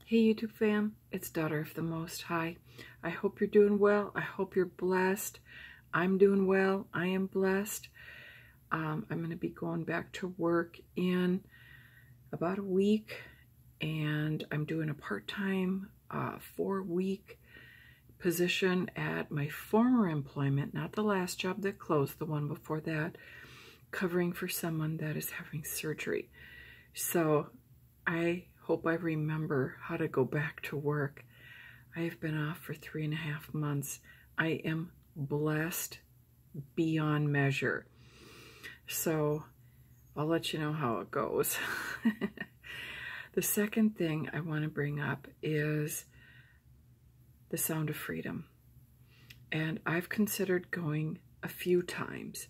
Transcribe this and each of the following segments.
Hey YouTube fam, it's Daughter of the Most High. I hope you're doing well. I hope you're blessed. I'm doing well. I am blessed. I'm going to be going back to work in about a week, and I'm doing a part-time 4-week position at my former employment, not the last job that closed, the one before that, covering for someone that is having surgery. So I hope I remember how to go back to work. I have been off for 3.5 months. I am blessed beyond measure. So I'll let you know how it goes. The second thing I want to bring up is the Sound of Freedom. And I've considered going a few times,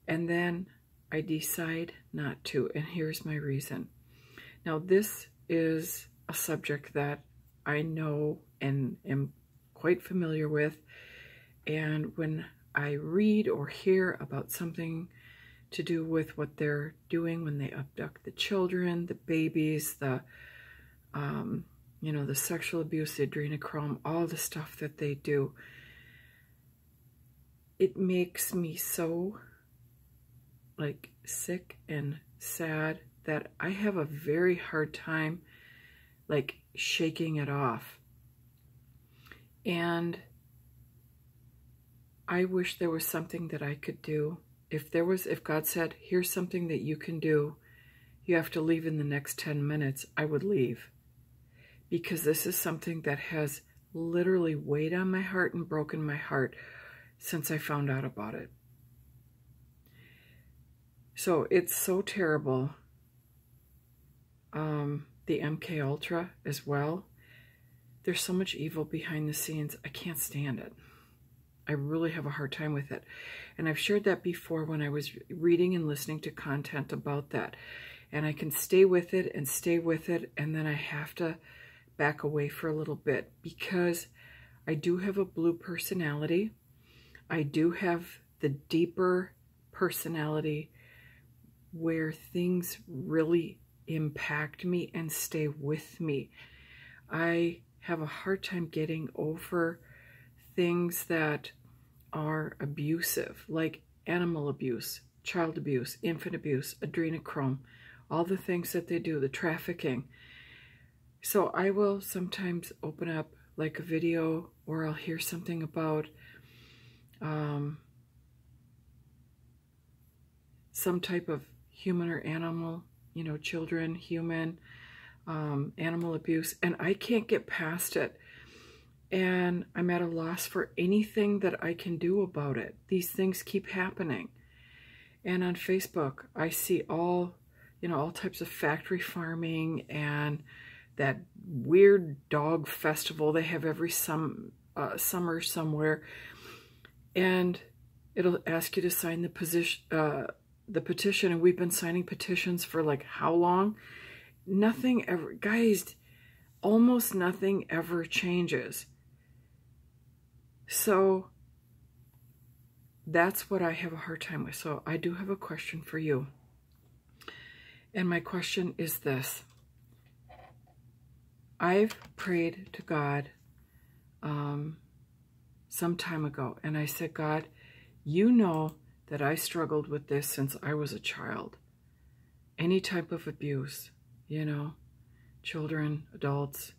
and then I decide not to, and here's my reason. Now, this is a subject that I know and am quite familiar with, and when I read or hear about something to do with what they're doing when they abduct the children, the babies, the the sexual abuse, the adrenochrome, all the stuff that they do, it makes me so sick and sad that I have a very hard time shaking it off. And I wish there was something that I could do. If God said, here's something that you can do, you have to leave in the next 10 minutes, I would leave. Because this is something that has literally weighed on my heart and broken my heart since I found out about it. So it's so terrible. The MK Ultra as well. There's so much evil behind the scenes. I can't stand it. I really have a hard time with it. And I've shared that before when I was reading and listening to content about that. And I can stay with it, and then I have to back away for a little bit because I do have a blue personality. I do have the deeper personality where things really impact me and stay with me. I have a hard time getting over things that are abusive, like animal abuse, child abuse, infant abuse, adrenochrome, all the things that they do, the trafficking. So I will sometimes open up a video, or I'll hear something about some type of human or animal, children, human, animal abuse, and I can't get past it. And I'm at a loss for anything that I can do about it. These things keep happening. And on Facebook, I see all types of factory farming and that weird dog festival they have every summer somewhere. And it'll ask you to sign the petition, and we've been signing petitions for how long? Nothing ever, guys, almost nothing ever changes. So that's what I have a hard time with. So I do have a question for you. And my question is this. I've prayed to God some time ago, and I said, God, you know that I struggled with this since I was a child. Any type of abuse, children, adults,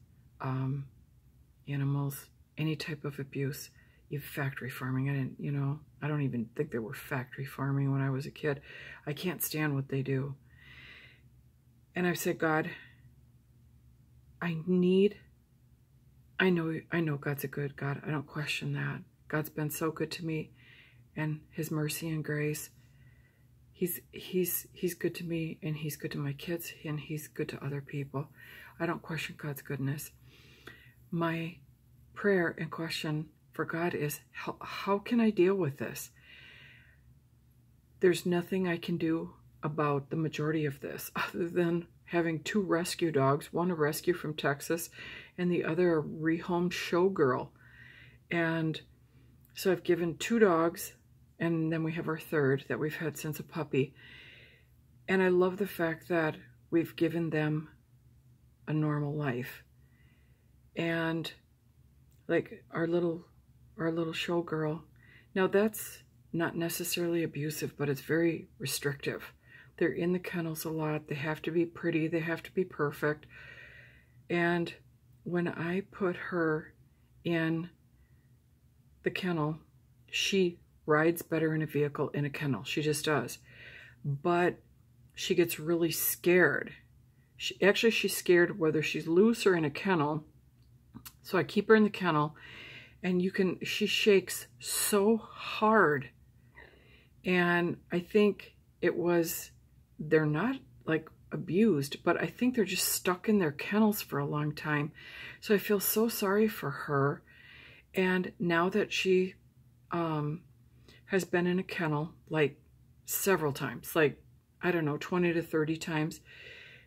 animals, any type of abuse, even factory farming. I don't even think there were factory farming when I was a kid. I can't stand what they do. And I've said, God, I know God's a good God. I don't question that. God's been so good to me, and his mercy and grace. He's good to me, and he's good to my kids, and he's good to other people. I don't question God's goodness. My prayer and question for God is, how can I deal with this? There's nothing I can do about the majority of this other than having 2 rescue dogs, one a rescue from Texas and the other a rehomed showgirl. And so I've given 2 dogs, and then we have our 3rd that we've had since a puppy. And I love the fact that we've given them a normal life. And like our little showgirl. Now that's not necessarily abusive, but it's very restrictive. They're in the kennels a lot. They have to be pretty. They have to be perfect. And when I put her in the kennel, she rides better in a vehicle in a kennel. She just does. But she gets really scared. She's scared whether she's loose or in a kennel. So I keep her in the kennel, and she shakes so hard. And I think they're not like abused, but I think they're just stuck in their kennels for a long time. So I feel so sorry for her. And now that she has been in a kennel like several times, like, I don't know, 20 to 30 times,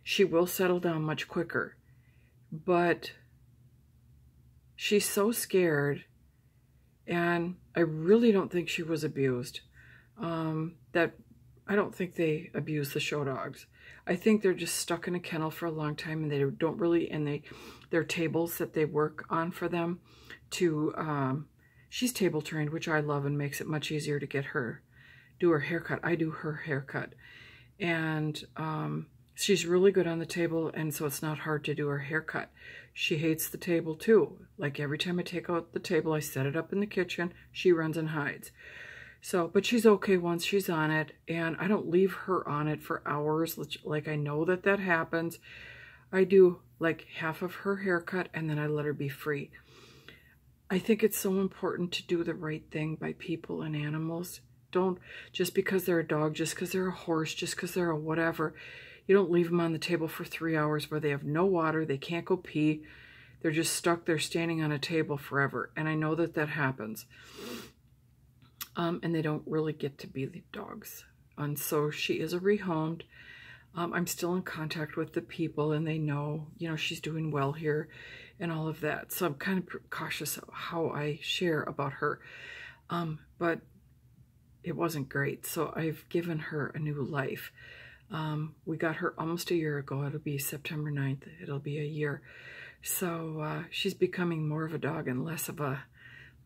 she will settle down much quicker. But she's so scared, and I really don't think she was abused. That I don't think they abuse the show dogs. I think they're just stuck in a kennel for a long time, and they don't really, and their tables that they work on for them to, she's table trained, which I love and makes it much easier to get her, do her haircut. I do her haircut. And she's really good on the table, and so it's not hard to do her haircut. She hates the table too. Like every time I take out the table, I set it up in the kitchen, she runs and hides. So, but she's okay once she's on it, and I don't leave her on it for hours. Like I know that happens. I do like half of her haircut, and then I let her be free. I think it's so important to do the right thing by people and animals. Don't, just because they're a dog, just because they're a horse, just because they're a whatever, you don't leave them on the table for 3 hours where they have no water, they can't go pee, they're just stuck there standing on a table forever. And I know that happens. And they don't really get to be the dogs. And so she is a rehomed. I'm still in contact with the people, and they know, she's doing well here and all of that. So I'm kind of cautious of how I share about her. But it wasn't great. So I've given her a new life. We got her almost a year ago. It'll be September 9th. It'll be a year. So she's becoming more of a dog and less of a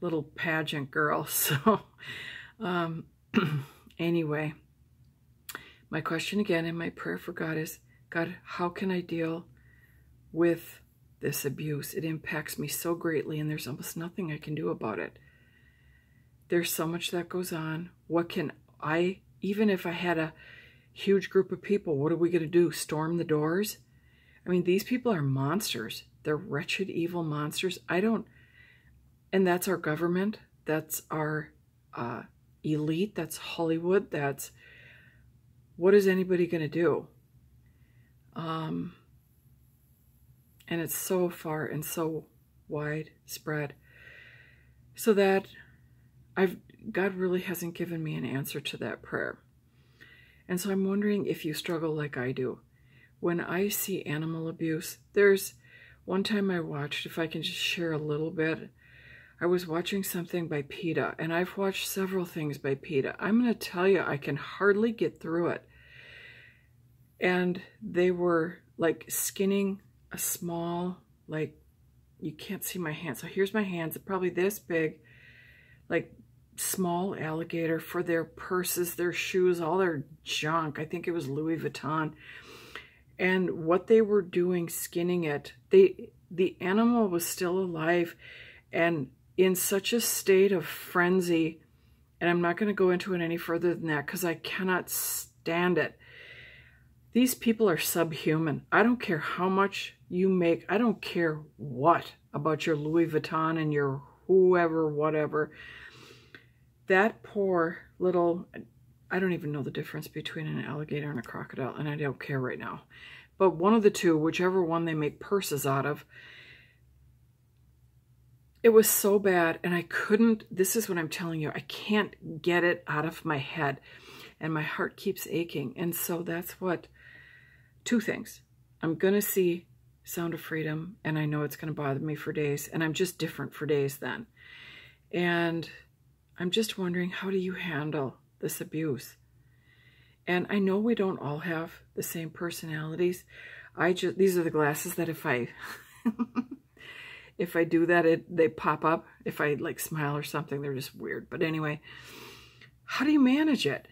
little pageant girl. So anyway, my question again and my prayer for God is, God, how can I deal with this abuse? It impacts me so greatly, and there's almost nothing I can do about it. There's so much that goes on. What can I, even if I had a huge group of people, what are we going to do? Storm the doors? I mean, these people are monsters. They're wretched, evil monsters. And that's our government. That's our elite. That's Hollywood. What is anybody going to do? And it's so far and so widespread. So that God really hasn't given me an answer to that prayer. And so I'm wondering if you struggle like I do. When I see animal abuse, there's one time I watched, if I can just share a little bit, I was watching something by PETA, and I've watched several things by PETA. I'm going to tell you, I can hardly get through it. And they were like skinning a small, like, you can't see my hand. So here's my hands, probably this big, like small alligator for their purses, their shoes, all their junk. I think it was Louis Vuitton. And what they were doing, skinning it, the animal was still alive and in such a state of frenzy. And I'm not going to go into it any further than that because I cannot stand it. These people are subhuman. I don't care how much you make. I don't care what about your Louis Vuitton and your whoever, whatever. That poor little, I don't even know the difference between an alligator and a crocodile, and I don't care right now. But one of the two, whichever one they make purses out of, it was so bad, and I couldn't, this is what I'm telling you, I can't get it out of my head, and my heart keeps aching. And so that's what, two things. I'm going to see Sound of Freedom, and I know it's going to bother me for days, and I'm just different for days then. And I'm just wondering, how do you handle this abuse? And I know we don't all have the same personalities. These are the glasses that if I if I do that, they pop up. If I like smile or something, they're just weird. But anyway, how do you manage it?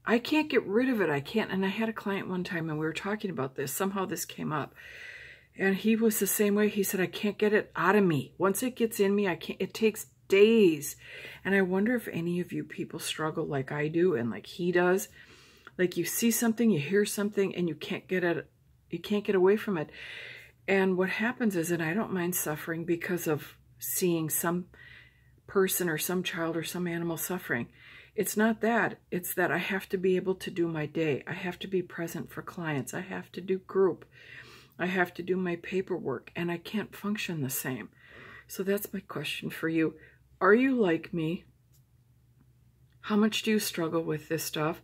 I can't get rid of it. I can't. And I had a client one time and we were talking about this. Somehow this came up. And he was the same way. He said, I can't get it out of me. Once it gets in me, I can't. It takes days. And I wonder if any of you people struggle like I do and like he does. Like you see something, you hear something, and you can't get it. You can't get away from it. And what happens is, and I don't mind suffering because of seeing some person or some child or some animal suffering. It's not that. It's that I have to be able to do my day. I have to be present for clients. I have to do group. I have to do my paperwork, and I can't function the same. So that's my question for you. Are you like me? How much do you struggle with this stuff?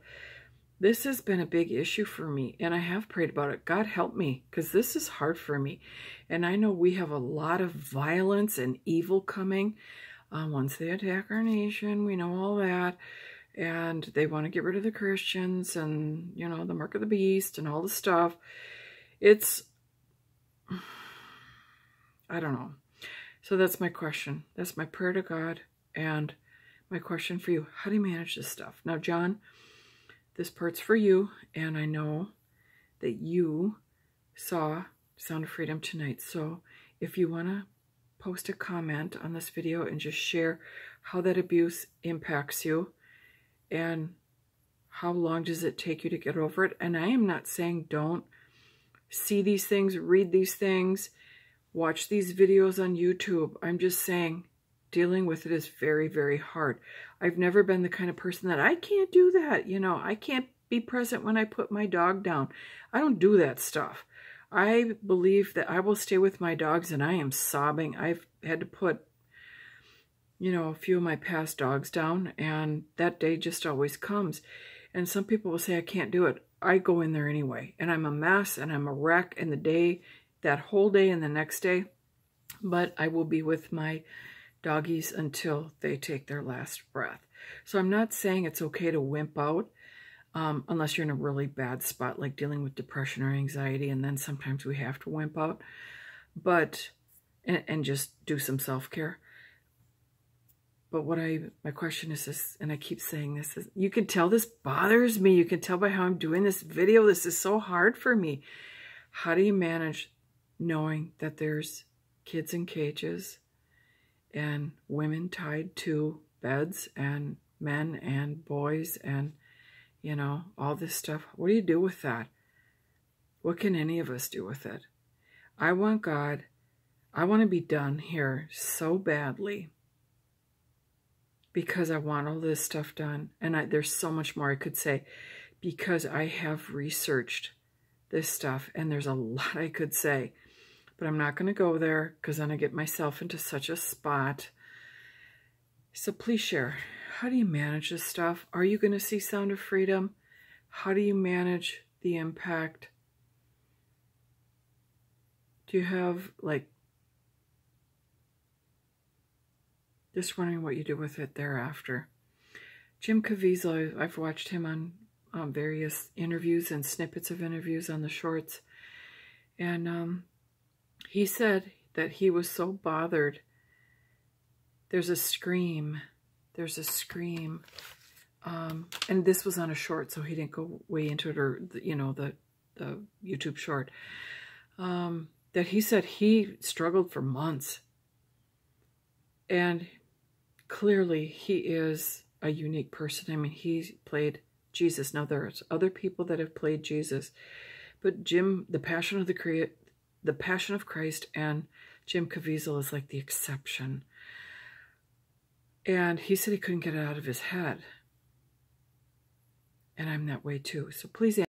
This has been a big issue for me, and I have prayed about it. God help me, because this is hard for me. And I know we have a lot of violence and evil coming. Once they attack our nation, we know all that. And they want to get rid of the Christians and, you know, the mark of the beast and all the stuff. It's, I don't know. So that's my question. That's my prayer to God. And my question for you, how do you manage this stuff? Now, John, this part's for you, and I know that you saw Sound of Freedom tonight. So if you want to post a comment on this video and just share how that abuse impacts you and how long does it take you to get over it. And I am not saying don't see these things, read these things, watch these videos on YouTube. I'm just saying dealing with it is very, very hard. I've never been the kind of person that I can't do that. You know, I can't be present when I put my dog down. I don't do that stuff. I believe that I will stay with my dogs, and I am sobbing. I've had to put, you know, a few of my past dogs down, and that day just always comes. And some people will say I can't do it. I go in there anyway, and I'm a mess, and I'm a wreck in the day, that whole day and the next day. But I will be with my doggies until they take their last breath. So I'm not saying it's okay to wimp out unless you're in a really bad spot, like dealing with depression or anxiety, and then sometimes we have to wimp out, but and just do some self-care. But my question is this, and I keep saying this, is you can tell this bothers me. You can tell by how I'm doing this video. This is so hard for me. How do you manage knowing that there's kids in cages and women tied to beds and men and boys and, you know, all this stuff? What do you do with that? What can any of us do with it? I want God. I want to be done here so badly because I want all this stuff done. And there's so much more I could say because I have researched this stuff and there's a lot I could say. But I'm not going to go there because then I get myself into such a spot. So please share. How do you manage this stuff? Are you going to see Sound of Freedom? How do you manage the impact? Do you have, like, just wondering what you do with it thereafter? Jim Caviezel, I've watched him on various interviews and snippets of interviews on the shorts. And he said that he was so bothered. There's a scream. There's a scream. And this was on a short, so he didn't go way into it, or, you know, the YouTube short. That he said he struggled for months. And clearly he is a unique person. I mean, he played Jesus. Now, there's other people that have played Jesus. But Jim, the Passion of Christ and Jim Caviezel is like the exception. And he said he couldn't get it out of his head. And I'm that way too. So please